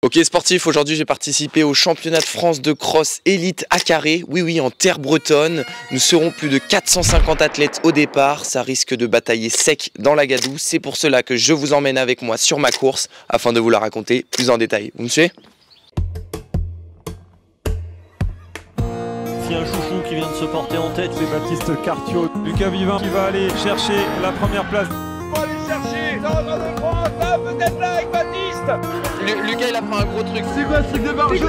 Ok sportif, aujourd'hui j'ai participé au championnat de France de cross élite à carré, oui en terre bretonne. Nous serons plus de 450 athlètes au départ, ça risque de batailler sec dans la gadoue. C'est pour cela que je vous emmène avec moi sur ma course afin de vous la raconter plus en détail. Vous me suivez ? Si un chouchou qui vient de se porter en tête, c'est Baptiste Cartiot, Lucas Vivin qui va aller chercher la première place. On va aller chercher dans de France, là peut-être là avec Baptiste. Lucas il a pris un gros truc. C'est quoi ce truc de barjou?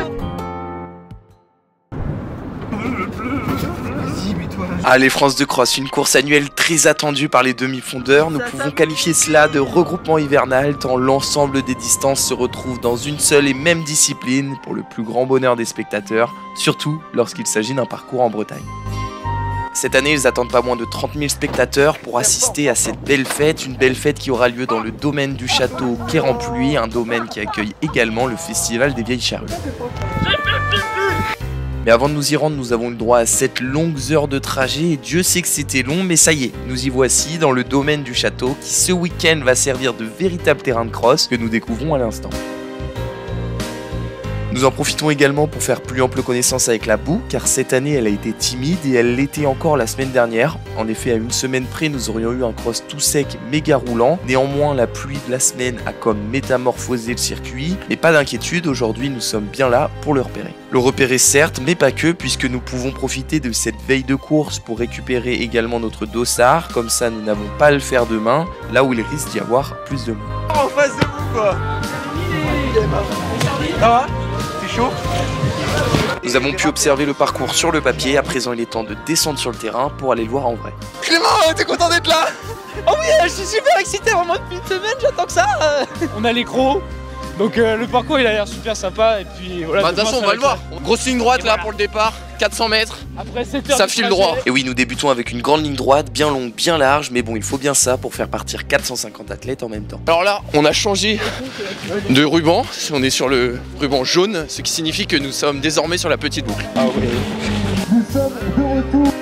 Allez France de cross, une course annuelle très attendue par les demi-fondeurs. Nous pouvons qualifier cela de regroupement hivernal tant l'ensemble des distances se retrouvent dans une seule et même discipline pour le plus grand bonheur des spectateurs, surtout lorsqu'il s'agit d'un parcours en Bretagne. Cette année, ils attendent pas moins de 30 000 spectateurs pour assister à cette belle fête, une belle fête qui aura lieu dans le domaine du château Quai-Rempluy, un domaine qui accueille également le festival des Vieilles Charrues. Mais avant de nous y rendre, nous avons eu le droit à 7 longues heures de trajet et Dieu sait que c'était long, mais ça y est, nous y voici dans le domaine du château qui ce week-end va servir de véritable terrain de cross que nous découvrons à l'instant. Nous en profitons également pour faire plus ample connaissance avec la boue, car cette année elle a été timide et elle l'était encore la semaine dernière. En effet, à une semaine près, nous aurions eu un cross tout sec, méga roulant. Néanmoins, la pluie de la semaine a comme métamorphosé le circuit. Mais pas d'inquiétude, aujourd'hui nous sommes bien là pour le repérer. Le repérer certes, mais pas que, puisque nous pouvons profiter de cette veille de course pour récupérer également notre dossard. Comme ça, nous n'avons pas à le faire demain, là où il risque d'y avoir plus de monde. En face de vous quoi. Ça va? Chaud. Nous avons pu observer le parcours sur le papier, à présent il est temps de descendre sur le terrain pour aller le voir en vrai. Clément, t'es content d'être là? Oh oui, je suis super excité, vraiment depuis une semaine, j'attends que ça. On a les crocs, donc le parcours il a l'air super sympa et puis voilà. Bah de toute façon on va le voir, grosse ligne droite là pour le départ, 400 mètres, après 7 heures ça file droit. Et oui, nous débutons avec une grande ligne droite, bien longue, bien large, mais bon il faut bien ça pour faire partir 450 athlètes en même temps. Alors là, on a changé de ruban, on est sur le ruban jaune, ce qui signifie que nous sommes désormais sur la petite boucle. Ah ouais. Nous sommes de retour.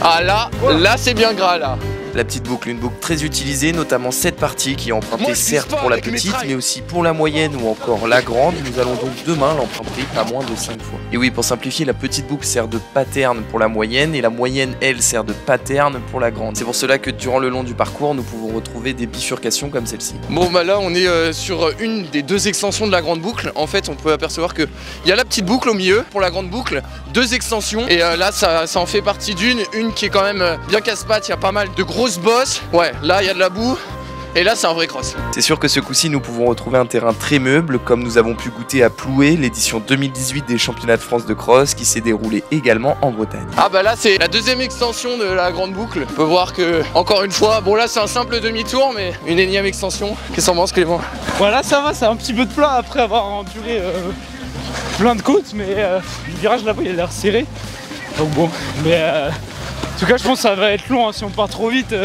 Ah là c'est bien gras là. La petite boucle, une boucle très utilisée, notamment cette partie qui est empruntée certes pour la petite, mais aussi pour la moyenne ou encore la grande. Nous allons donc demain l'emprunter pas moins de 5 fois. Et oui, pour simplifier, la petite boucle sert de pattern pour la moyenne et la moyenne, elle, sert de pattern pour la grande. C'est pour cela que durant le long du parcours, nous pouvons retrouver des bifurcations comme celle-ci. Bon bah là, on est sur une des deux extensions de la grande boucle. En fait, on peut apercevoir qu'il y a la petite boucle au milieu pour la grande boucle, deux extensions. Et là, ça en fait partie une qui est quand même bien casse-pattes. Il y a pas mal de grosses bosses. Ouais, là il y a de la boue et là c'est un vrai cross. C'est sûr que ce coup-ci nous pouvons retrouver un terrain très meuble comme nous avons pu goûter à Ploué, l'édition 2018 des championnats de France de cross qui s'est déroulée également en Bretagne. Ah bah là c'est la deuxième extension de la grande boucle. On peut voir que encore une fois, bon là c'est un simple demi-tour mais une énième extension. Qu'est-ce qu'on pense Clément? Voilà, ça va, c'est un petit peu de plat après avoir enduré plein de côtes, mais le virage là-bas il a l'air serré. Donc bon, mais en tout cas je pense que ça va être long, hein. Si on part trop vite,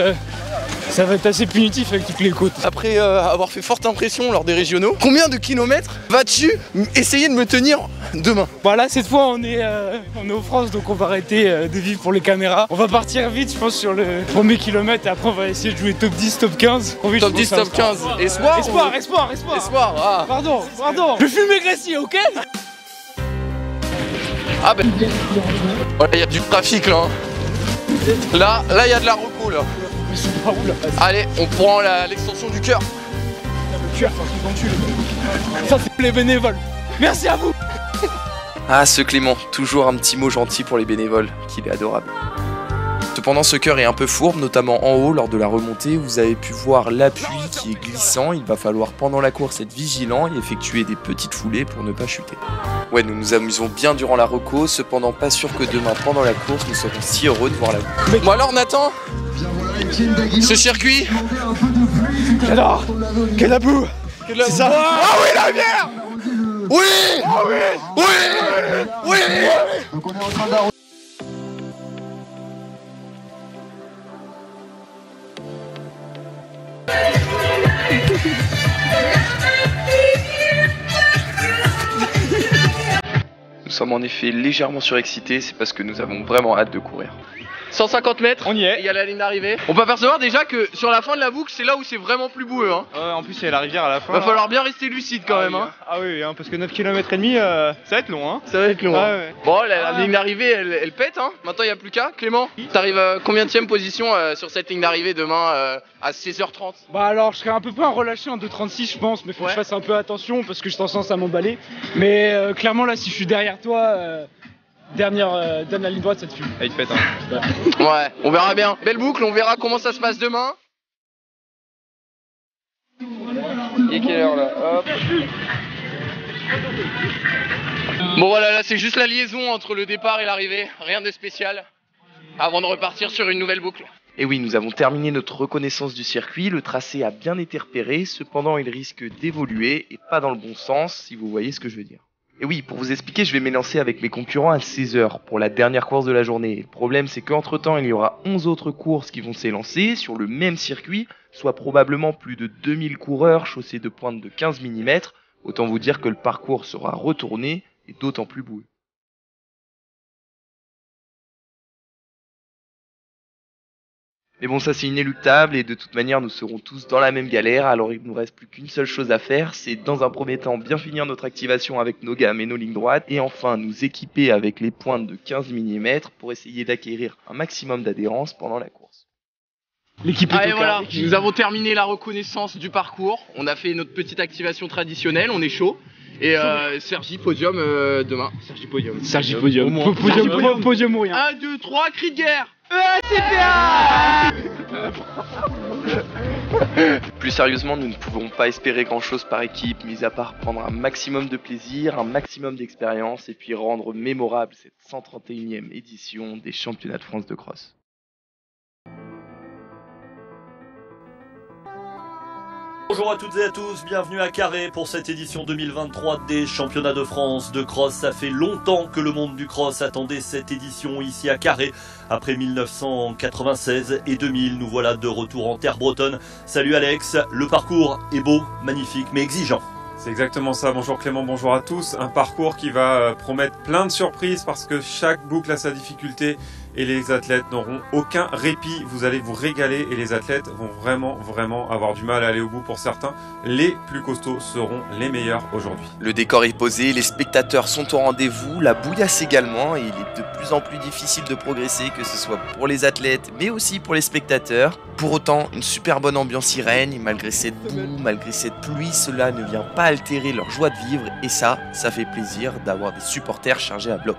ça va être assez punitif avec toutes les côtes. Après avoir fait forte impression lors des régionaux, combien de kilomètres vas-tu essayer de me tenir demain? Voilà, cette fois on est aux France, donc on va arrêter de vivre pour les caméras. On va partir vite je pense sur le premier kilomètre et après on va essayer de jouer top 10, top 15. Top 10, top 15, espoir? Espoir, ah. Pardon, je fume mes glaciers, ok? Ah ben, voilà, il y a du trafic là. Là, il y a de la reco là. Allez, on prend l'extension du cœur. Le cœur, ça c'est les bénévoles. Merci à vous. Ah, ce Clément, toujours un petit mot gentil pour les bénévoles, qu'il est adorable. Cependant, ce cœur est un peu fourbe, notamment en haut lors de la remontée. Vous avez pu voir l'appui qui est glissant. Il va falloir pendant la course être vigilant et effectuer des petites foulées pour ne pas chuter. Ouais, nous nous amusons bien durant la reco, cependant pas sûr que demain pendant la course nous serons si heureux de voir la boue. Bon alors Nathan, ce circuit, alors, que la boue, c'est ça. Ah oui la bière. Oui. Ah oui. Oui. Oui. Donc on est en train d'arrêter. Nous sommes en effet légèrement surexcités, c'est parce que nous avons vraiment hâte de courir. 150 mètres. On y est. Il y a la ligne d'arrivée. On peut apercevoir déjà que sur la fin de la boucle, c'est là où c'est vraiment plus boueux. Hein. En plus, il y a la rivière à la fin. Va falloir bien rester lucide quand même. Oui, Hein. Ah oui, hein, parce que 9 km et demi, ça va être long. Hein. Ça va être long. Ah ouais. Bon, la ligne d'arrivée, elle pète. Hein. Maintenant, il n'y a plus qu'à. Clément, t'arrives à combienième position sur cette ligne d'arrivée demain à 16h30? Bah alors je serais un peu pas relâché en 2,36 je pense, mais faut que je fasse un peu attention parce que je tendance à m'emballer. Mais clairement là si je suis derrière toi, donne la ligne droite ça te fume. Ah, il te pète. Hein. Ouais, on verra bien. Belle boucle, on verra comment ça se passe demain. Il est quelle heure là? Hop. Bon voilà, là c'est juste la liaison entre le départ et l'arrivée, rien de spécial. Avant de repartir sur une nouvelle boucle. Et oui, nous avons terminé notre reconnaissance du circuit, le tracé a bien été repéré, cependant il risque d'évoluer et pas dans le bon sens, si vous voyez ce que je veux dire. Et oui, pour vous expliquer, je vais m'élancer avec mes concurrents à 16h pour la dernière course de la journée. Le problème c'est qu'entre temps, il y aura 11 autres courses qui vont s'élancer sur le même circuit, soit probablement plus de 2000 coureurs chaussés de pointe de 15 mm, autant vous dire que le parcours sera retourné et d'autant plus boueux. Mais bon, ça c'est inéluctable et de toute manière nous serons tous dans la même galère, alors il ne nous reste plus qu'une seule chose à faire, c'est dans un premier temps bien finir notre activation avec nos gammes et nos lignes droites, et enfin nous équiper avec les pointes de 15 mm pour essayer d'acquérir un maximum d'adhérence pendant la course. L'équipe est voilà, nous avons terminé la reconnaissance du parcours, on a fait notre petite activation traditionnelle, on est chaud. Et Sergi podium demain. Sergi podium. Sergi podium. Podium ou rien. 1, 2, 3, cri de guerre. Plus sérieusement, nous ne pouvons pas espérer grand chose par équipe, mis à part prendre un maximum de plaisir, un maximum d'expérience et puis rendre mémorable cette 131e édition des championnats de France de cross. Bonjour à toutes et à tous, bienvenue à Carré pour cette édition 2023 des championnats de France de cross. Ça fait longtemps que le monde du cross attendait cette édition ici à Carré. Après 1996 et 2000, nous voilà de retour en terre bretonne. Salut Alex, le parcours est beau, magnifique mais exigeant. C'est exactement ça. Bonjour Clément, bonjour à tous. Un parcours qui va promettre plein de surprises parce que chaque boucle a sa difficulté et les athlètes n'auront aucun répit. Vous allez vous régaler et les athlètes vont vraiment avoir du mal à aller au bout pour certains. Les plus costauds seront les meilleurs aujourd'hui. Le décor est posé, les spectateurs sont au rendez-vous, la bouillasse également, et il est de plus en plus difficile de progresser, que ce soit pour les athlètes mais aussi pour les spectateurs. Pour autant, une super bonne ambiance y règne, malgré cette boue, malgré cette pluie, cela ne vient pas altérer leur joie de vivre, et ça fait plaisir d'avoir des supporters chargés à bloc.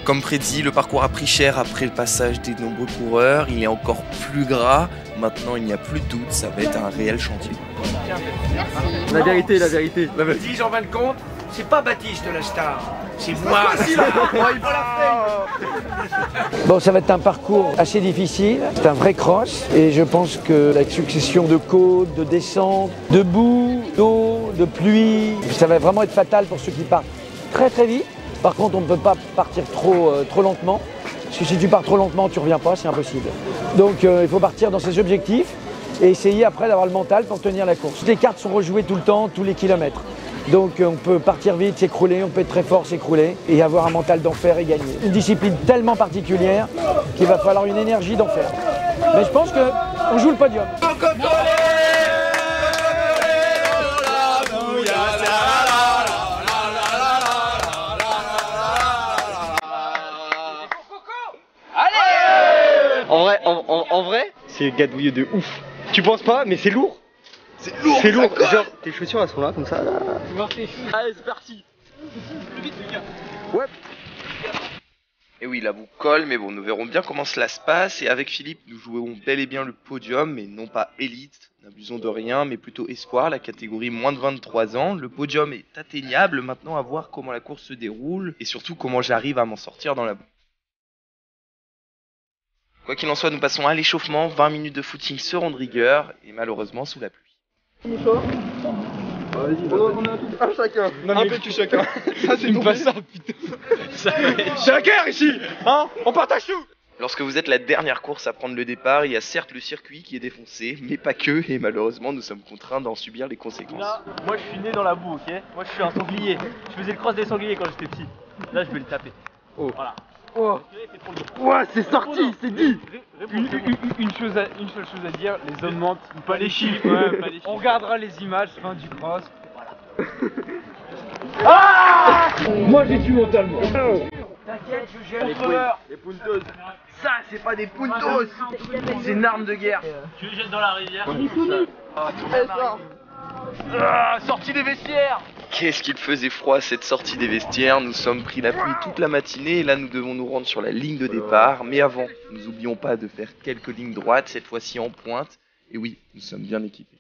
Comme prédit, le parcours a pris cher après le passage des nombreux coureurs, il est encore plus gras, maintenant il n'y a plus de doute, ça va être un réel chantier. La vérité. Dis, en fin de compte, c'est pas Baptiste la star, c'est moi. Bon, ça va être un parcours assez difficile, c'est un vrai cross et je pense que la succession de côtes, de descentes, de boue, d'eau, de pluie, ça va vraiment être fatal pour ceux qui partent très vite. Par contre, on ne peut pas partir trop lentement, parce que si tu pars trop lentement, tu ne reviens pas, c'est impossible. Donc il faut partir dans ses objectifs et essayer après d'avoir le mental pour tenir la course. Les cartes sont rejouées tout le temps, tous les kilomètres. Donc on peut partir vite, s'écrouler, on peut être très fort, s'écrouler et avoir un mental d'enfer et gagner. Une discipline tellement particulière qu'il va falloir une énergie d'enfer. Mais je pense qu'on joue le podium. En vrai, c'est gadouilleux de ouf. Tu penses pas, mais c'est lourd. C'est lourd. Genre, tes chaussures elles sont là comme ça. Là. Allez, c'est parti. Ouais. Et oui, là vous colle, mais bon, nous verrons bien comment cela se passe. Et avec Philippe, nous jouerons bel et bien le podium, mais non pas élite, n'abusons de rien, mais plutôt espoir, la catégorie moins de 23 ans. Le podium est atteignable, maintenant à voir comment la course se déroule, et surtout comment j'arrive à m'en sortir dans la boue. Quoi qu'il en soit, nous passons à l'échauffement, 20 minutes de footing seront de rigueur, et malheureusement sous la pluie. Un chacun. Un peu chacun. Ça c'est pas ça, putain. C'est la guerre ici, hein. On partage tout. Lorsque vous êtes la dernière course à prendre le départ, il y a certes le circuit qui est défoncé, mais pas que, et malheureusement nous sommes contraints d'en subir les conséquences. Là, moi je suis né dans la boue, ok. Moi je suis un sanglier. Je faisais le cross des sangliers quand j'étais petit. Là je vais le taper. Oh. Voilà. Oh. Ouais, c'est sorti, c'est dit. Une seule chose à dire, les hommes mentent, pas les chiffres. Ouais, pas les chiffres. On regardera les images, fin du cross. Ah, moi j'ai tué mentalement. T'inquiète, je gère Les puntos. Ça, c'est pas des puntos. C'est une arme de guerre. Tu les jettes dans la rivière. Sortie des vestiaires. Qu'est-ce qu'il faisait froid cette sortie des vestiaires, nous sommes pris la pluie toute la matinée et là nous devons nous rendre sur la ligne de départ. Mais avant, nous n'oublions pas de faire quelques lignes droites, cette fois-ci en pointe. Et oui, nous sommes bien équipés.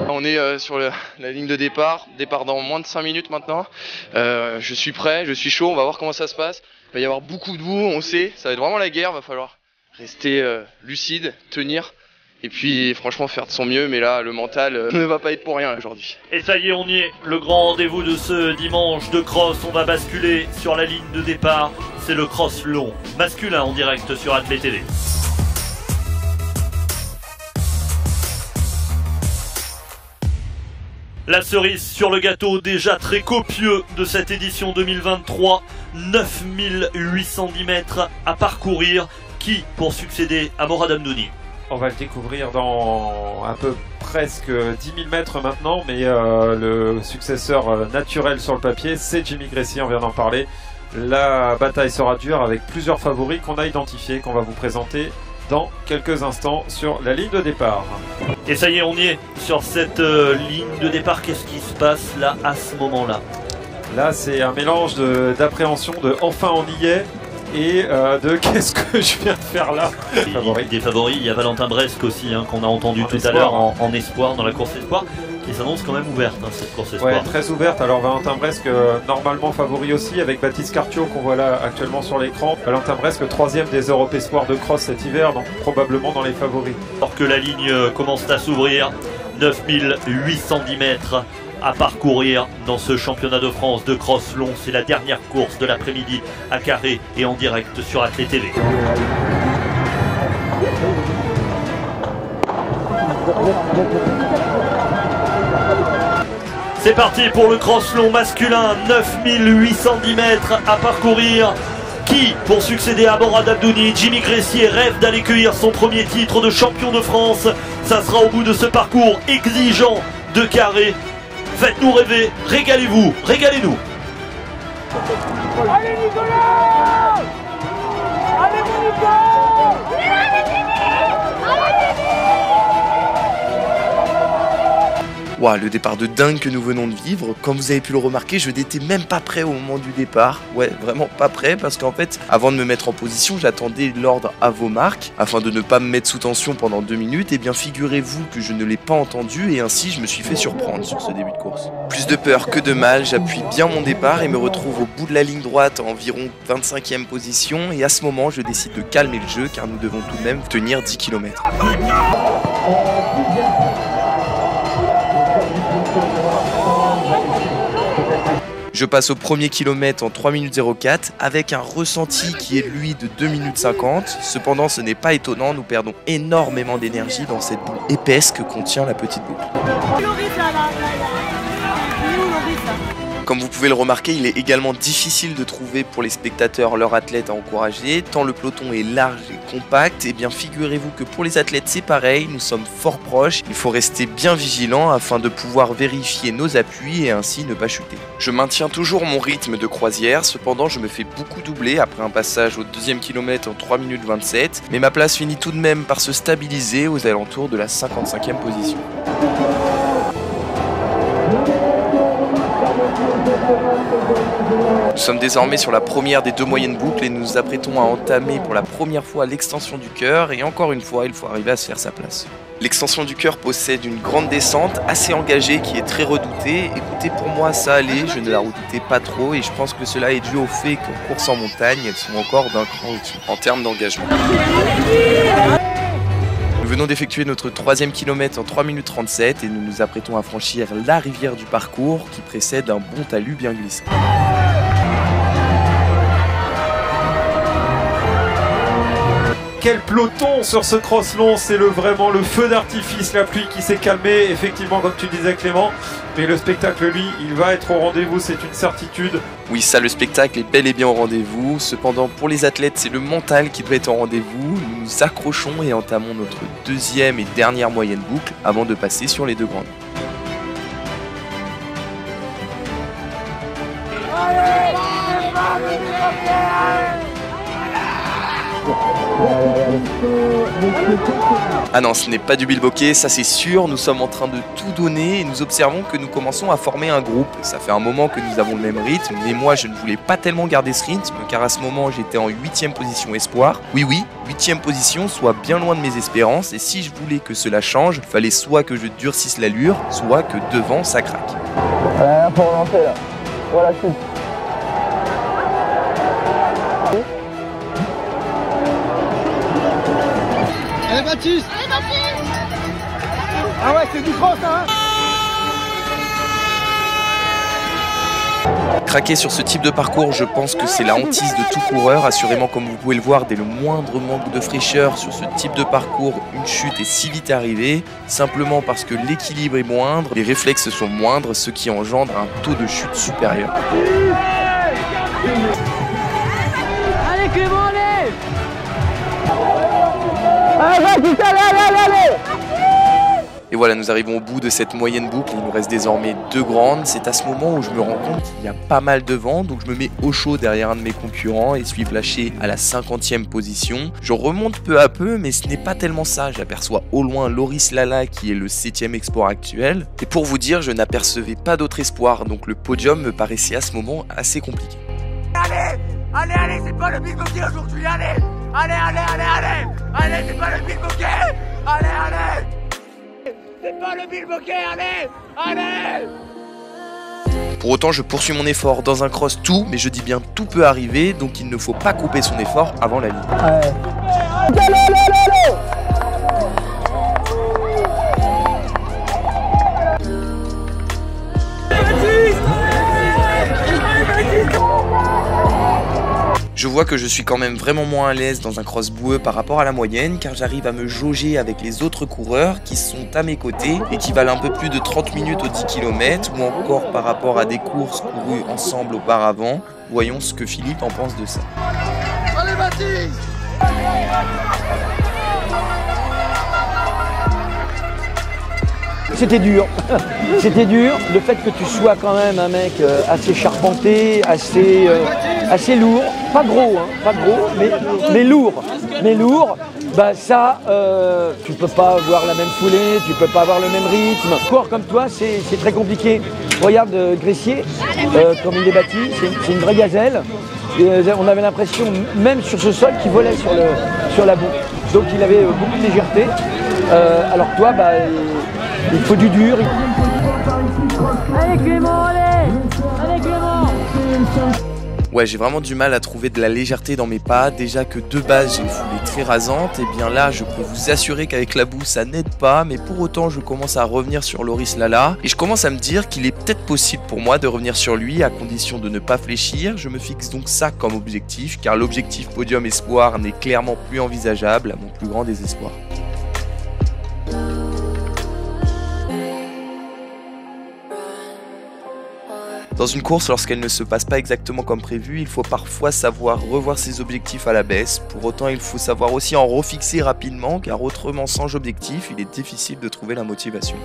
On est sur la ligne de départ dans moins de 5 minutes maintenant. Je suis prêt, je suis chaud, on va voir comment ça se passe. Il va y avoir beaucoup de boue, on sait, ça va être vraiment la guerre, va falloir rester lucide, tenir. Et puis franchement faire de son mieux, mais là le mental ne va pas être pour rien aujourd'hui. Et ça y est, on y est, le grand rendez-vous de ce dimanche de cross, on va basculer sur la ligne de départ, c'est le cross long, masculin en direct sur Athlé TV. La cerise sur le gâteau déjà très copieux de cette édition 2023, 9810 mètres à parcourir, qui pour succéder à Morad Amdouni? On va le découvrir dans un peu presque 10 000 mètres maintenant, mais le successeur naturel sur le papier, c'est Jimmy Gressier, on vient d'en parler. La bataille sera dure avec plusieurs favoris qu'on a identifiés, qu'on va vous présenter dans quelques instants sur la ligne de départ. Et ça y est, on y est sur cette ligne de départ. Qu'est-ce qui se passe là à ce moment-là? Là, c'est un mélange d'appréhension de enfin on y est et de qu'est-ce que je viens de faire là. Des favoris, il y a Valentin Bresque aussi hein, qu'on a entendu tout à l'heure en espoir, dans la course espoir, qui s'annonce quand même ouverte hein, cette course espoir. Ouais, très ouverte. Alors Valentin Bresque normalement favori aussi avec Baptiste Cartiot qu'on voit là actuellement sur l'écran. Valentin Bresque 3e des Europes Espoirs de cross cet hiver, donc probablement dans les favoris. Alors que la ligne commence à s'ouvrir, 9810 mètres à parcourir dans ce championnat de France de cross long. C'est la dernière course de l'après-midi à Carré et en direct sur Athlé TV. C'est parti pour le cross long masculin, 9810 mètres à parcourir. Qui, pour succéder à Morad Amdouni, Jimmy Gressier rêve d'aller cueillir son premier titre de champion de France. Ça sera au bout de ce parcours exigeant de Carré. Faites-nous rêver, régalez-vous, régalez-nous. Allez Nicolas! Allez mon Nicolas! Waouh, le départ de dingue que nous venons de vivre. Comme vous avez pu le remarquer, je n'étais même pas prêt au moment du départ. Ouais, vraiment pas prêt parce qu'en fait, avant de me mettre en position, j'attendais l'ordre à vos marques afin de ne pas me mettre sous tension pendant 2 minutes. Et bien, figurez-vous que je ne l'ai pas entendu et ainsi je me suis fait surprendre sur ce début de course. Plus de peur que de mal, j'appuie bien mon départ et me retrouve au bout de la ligne droite à environ 25e position. Et à ce moment, je décide de calmer le jeu car nous devons tout de même tenir 10 km. Je passe au premier kilomètre en 3 minutes 04 avec un ressenti qui est lui de 2 minutes 50. Cependant, ce n'est pas étonnant, nous perdons énormément d'énergie dans cette boue épaisse que contient la petite boucle. Comme vous pouvez le remarquer, il est également difficile de trouver pour les spectateurs leur athlète à encourager, tant le peloton est large et compact. Et bien figurez-vous que pour les athlètes c'est pareil, nous sommes fort proches, il faut rester bien vigilant afin de pouvoir vérifier nos appuis et ainsi ne pas chuter. Je maintiens toujours mon rythme de croisière, cependant je me fais beaucoup doubler après un passage au 2e kilomètre en 3 minutes 27, mais ma place finit tout de même par se stabiliser aux alentours de la 55e position. Nous sommes désormais sur la première des 2 moyennes boucles et nous nous apprêtons à entamer pour la première fois l'extension du cœur et encore une fois il faut arriver à se faire sa place. L'extension du cœur possède une grande descente assez engagée qui est très redoutée. Écoutez, pour moi ça allait, je ne la redoutais pas trop et je pense que cela est dû au fait qu'en course en montagne elles sont encore d'un cran au-dessus en termes d'engagement. Nous venons d'effectuer notre 3e kilomètre en 3 minutes 37 et nous nous apprêtons à franchir la rivière du parcours qui précède un bon talus bien glissant. quel peloton sur ce cross long, c'est vraiment le feu d'artifice, la pluie qui s'est calmée, effectivement comme tu disais Clément, mais le spectacle lui, il va être au rendez-vous, c'est une certitude. Oui, ça, le spectacle est bel et bien au rendez-vous. Cependant, pour les athlètes, c'est le mental qui doit être au rendez-vous. Nous nous accrochons et entamons notre deuxième et dernière moyenne boucle avant de passer sur les deux grandes. Ah non, ce n'est pas du bilboquet, ça c'est sûr, nous sommes en train de tout donner et nous observons que nous commençons à former un groupe. Ça fait un moment que nous avons le même rythme, mais moi je ne voulais pas tellement garder ce rythme car à ce moment j'étais en 8e position espoir. Oui, 8e position, soit bien loin de mes espérances, et si je voulais que cela change, il fallait soit que je durcisse l'allure, soit que devant ça craque. Voilà pour relancer là, voilà chute. Allez Baptiste! Allez Baptiste! Ah ouais, c'est du cross hein! Craquer sur ce type de parcours, je pense que c'est la hantise de tout coureur. Assurément, comme vous pouvez le voir, dès le moindre manque de fraîcheur sur ce type de parcours, une chute est si vite arrivée, simplement parce que l'équilibre est moindre, les réflexes sont moindres, ce qui engendre un taux de chute supérieur. Allez Clément, allez! Et voilà, nous arrivons au bout de cette moyenne boucle, il nous reste désormais deux grandes. C'est à ce moment où je me rends compte qu'il y a pas mal de vent, donc je me mets au chaud derrière un de mes concurrents et suis flashé à la 50e position. Je remonte peu à peu, mais ce n'est pas tellement ça. J'aperçois au loin Loris Lala qui est le 7e espoir actuel. Et pour vous dire, je n'apercevais pas d'autre espoir, donc le podium me paraissait à ce moment assez compliqué. Allez! Allez, allez, c'est pas le bilboquet aujourd'hui, allez! Allez, allez, allez, allez! Allez, c'est pas le bilboquet! Allez, allez! C'est pas le bilboquet, allez! Allez! Pour autant, je poursuis mon effort dans un cross tout, mais je dis bien tout peut arriver, donc il ne faut pas couper son effort avant la ligne. Je vois que je suis quand même vraiment moins à l'aise dans un cross boueux par rapport à la moyenne, car j'arrive à me jauger avec les autres coureurs qui sont à mes côtés et qui valent un peu plus de 30 minutes au 10 km, ou encore par rapport à des courses courues ensemble auparavant. Voyons ce que Philippe en pense de ça. Allez Baptiste! C'était dur, c'était dur. Le fait que tu sois quand même un mec assez charpenté, assez lourd, pas gros, hein, pas gros, mais lourd, bah ça, tu peux pas avoir la même foulée, tu peux pas avoir le même rythme. Cours comme toi, c'est très compliqué. Regarde Gressier, comme il est bâti, c'est une vraie gazelle. Et on avait l'impression, même sur ce sol, qu'il volait sur la boue. Donc il avait beaucoup de légèreté. Alors que toi, bah, il faut du dur. Allez Clément, allez! Allez Clément! Ouais, j'ai vraiment du mal à trouver de la légèreté dans mes pas. Déjà que de base j'ai une foulée très rasante, et bien là je peux vous assurer qu'avec la boue ça n'aide pas, mais pour autant je commence à revenir sur Loris Lala et je commence à me dire qu'il est peut-être possible pour moi de revenir sur lui à condition de ne pas fléchir. Je me fixe donc ça comme objectif, car l'objectif podium espoir n'est clairement plus envisageable à mon plus grand désespoir. Dans une course, lorsqu'elle ne se passe pas exactement comme prévu, il faut parfois savoir revoir ses objectifs à la baisse. Pour autant, il faut savoir aussi en refixer rapidement, car autrement, sans objectif, il est difficile de trouver la motivation.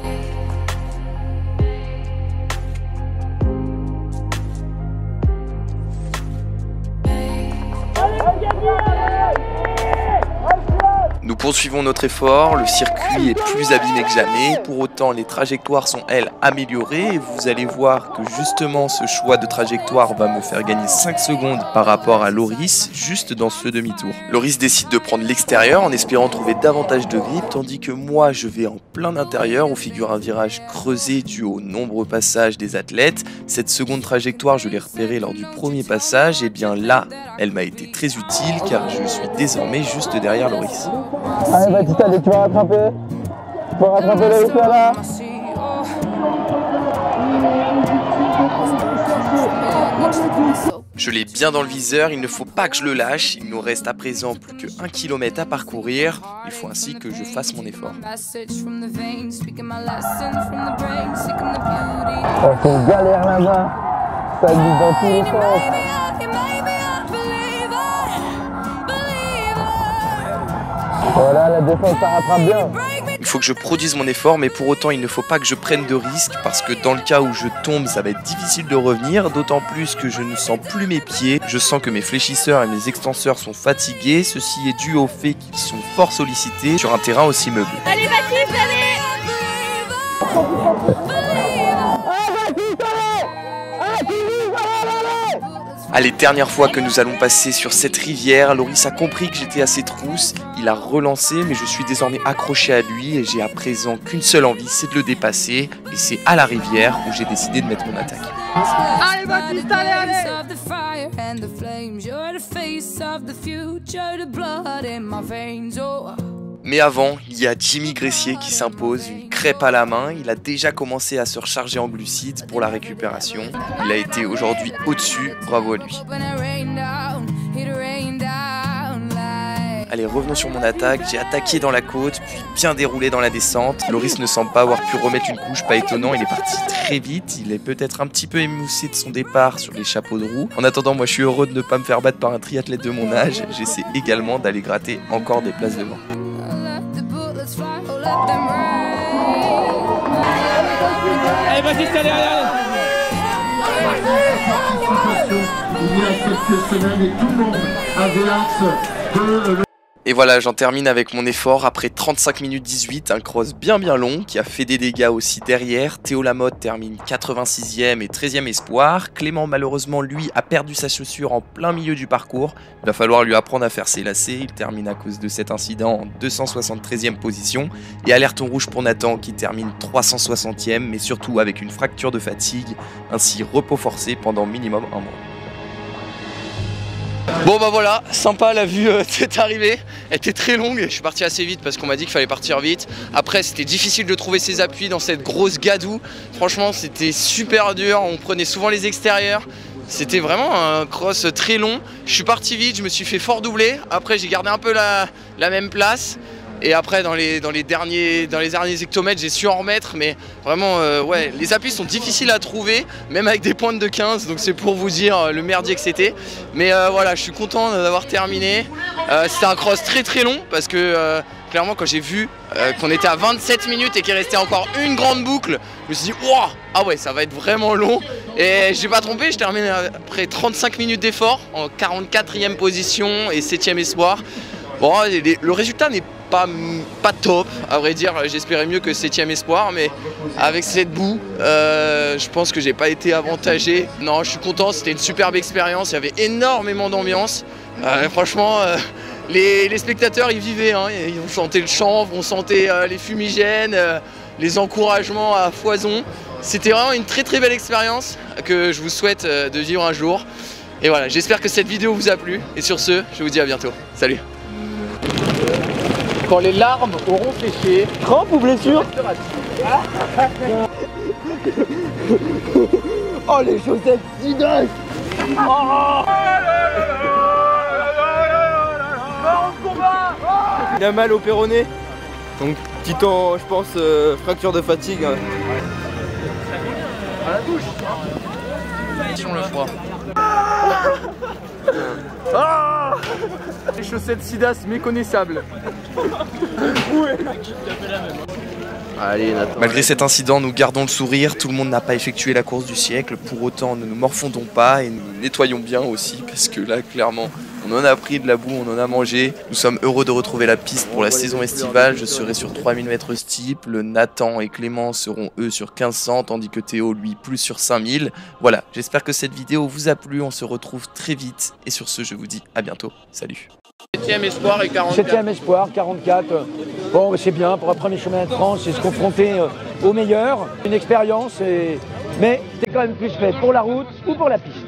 Nous poursuivons notre effort, le circuit est plus abîmé que jamais, pour autant les trajectoires sont elles améliorées et vous allez voir que justement ce choix de trajectoire va me faire gagner 5 secondes par rapport à Loris juste dans ce demi-tour. Loris décide de prendre l'extérieur en espérant trouver davantage de grip, tandis que moi je vais en plein intérieur où figure un virage creusé dû aux nombreux passages des athlètes. Cette seconde trajectoire je l'ai repérée lors du premier passage et bien là elle m'a été très utile car je suis désormais juste derrière Loris. Allez Baptiste, allez, tu vas rattraper. Tu vas rattraper Loris là. So Je l'ai bien dans le viseur, il ne faut pas que je le lâche. Il nous reste à présent plus que 1 km à parcourir. Il faut ainsi que je fasse mon effort. C'est une galère là-bas. Ça glisse dans tous les sens. Voilà, la défense, ça rattrape bien. Il faut que je produise mon effort, mais pour autant il ne faut pas que je prenne de risques parce que dans le cas où je tombe, ça va être difficile de revenir, d'autant plus que je ne sens plus mes pieds. Je sens que mes fléchisseurs et mes extenseurs sont fatigués. Ceci est dû au fait qu'ils sont fort sollicités sur un terrain aussi meublé. Allez Baptiste, allez! Allez, dernière fois que nous allons passer sur cette rivière, Loris a compris que j'étais assez trousse, il a relancé, mais je suis désormais accroché à lui et j'ai à présent qu'une seule envie, c'est de le dépasser. Et c'est à la rivière où j'ai décidé de mettre mon attaque. Allez Baptiste, allez, allez! Mais avant, il y a Jimmy Gressier qui s'impose, une crêpe à la main. Il a déjà commencé à se recharger en glucides pour la récupération. Il a été aujourd'hui au-dessus, bravo à lui. Allez, revenons sur mon attaque. J'ai attaqué dans la côte, puis bien déroulé dans la descente. Loris ne semble pas avoir pu remettre une couche, pas étonnant. Il est parti très vite. Il est peut-être un petit peu émoussé de son départ sur les chapeaux de roue. En attendant, moi je suis heureux de ne pas me faire battre par un triathlète de mon âge. J'essaie également d'aller gratter encore des places devant. Allez Baptiste, allez, allez! Il y a quelques semaines et tout le monde avait hâte de... Et voilà, j'en termine avec mon effort après 35 minutes 18, un cross bien long qui a fait des dégâts aussi derrière. Théo Lamotte termine 86e et 13e espoir. Clément malheureusement lui a perdu sa chaussure en plein milieu du parcours. Il va falloir lui apprendre à faire ses lacets. Il termine à cause de cet incident en 273e position. Et alerton rouge pour Nathan qui termine 360e mais surtout avec une fracture de fatigue. Ainsi repos forcé pendant minimum un mois. Bon bah voilà, sympa la vue est arrivée, elle était très longue, je suis parti assez vite parce qu'on m'a dit qu'il fallait partir vite. Après c'était difficile de trouver ses appuis dans cette grosse gadoue, franchement c'était super dur, on prenait souvent les extérieurs. C'était vraiment un cross très long, je suis parti vite, je me suis fait fort doubler, après j'ai gardé un peu la même place. Et après dans les derniers hectomètres j'ai su en remettre, mais vraiment ouais, les appuis sont difficiles à trouver, même avec des pointes de 15, donc c'est pour vous dire le merdier que c'était. Mais voilà, je suis content d'avoir terminé. C'était un cross très long parce que clairement quand j'ai vu qu'on était à 27 minutes et qu'il restait encore une grande boucle, je me suis dit wow, ah ouais ça va être vraiment long. Et j'ai pas trompé, je termine après 35 minutes d'effort en 44e position et 7e espoir. Bon, le résultat n'est pas top, à vrai dire, j'espérais mieux que 7e espoir, mais avec cette boue, je pense que j'ai pas été avantagé. Non, je suis content, c'était une superbe expérience, il y avait énormément d'ambiance. Franchement, les spectateurs ils vivaient, hein, on sentait le chant, on sentait les fumigènes, les encouragements à foison. C'était vraiment une très belle expérience que je vous souhaite de vivre un jour. Et voilà, j'espère que cette vidéo vous a plu. Et sur ce, je vous dis à bientôt. Salut! Quand les larmes auront séché. Crampe ou blessure? Oh les chaussettes Sidas. Il a mal au péroné. Donc petit temps, je pense, fracture de fatigue. À la bouche. Sur le froid. Ah, les chaussettes Sidas méconnaissables. Allez, Nathan. Malgré cet incident, nous gardons le sourire. Tout le monde n'a pas effectué la course du siècle. Pour autant, ne nous morfondons pas et nous nettoyons bien aussi. Parce que là, clairement, on en a pris de la boue, on en a mangé. Nous sommes heureux de retrouver la piste pour la saison estivale. Je serai sur 3000 mètres steeple. Nathan et Clément seront eux sur 1500, tandis que Théo, lui, plus sur 5000. Voilà, j'espère que cette vidéo vous a plu. On se retrouve très vite. Et sur ce, je vous dis à bientôt. Salut. 7e espoir et 44. 7e espoir, 44. Bon, c'est bien pour un premier chemin de France, c'est se confronter au meilleur. Une expérience, mais c'est quand même plus fait pour la route ou pour la piste.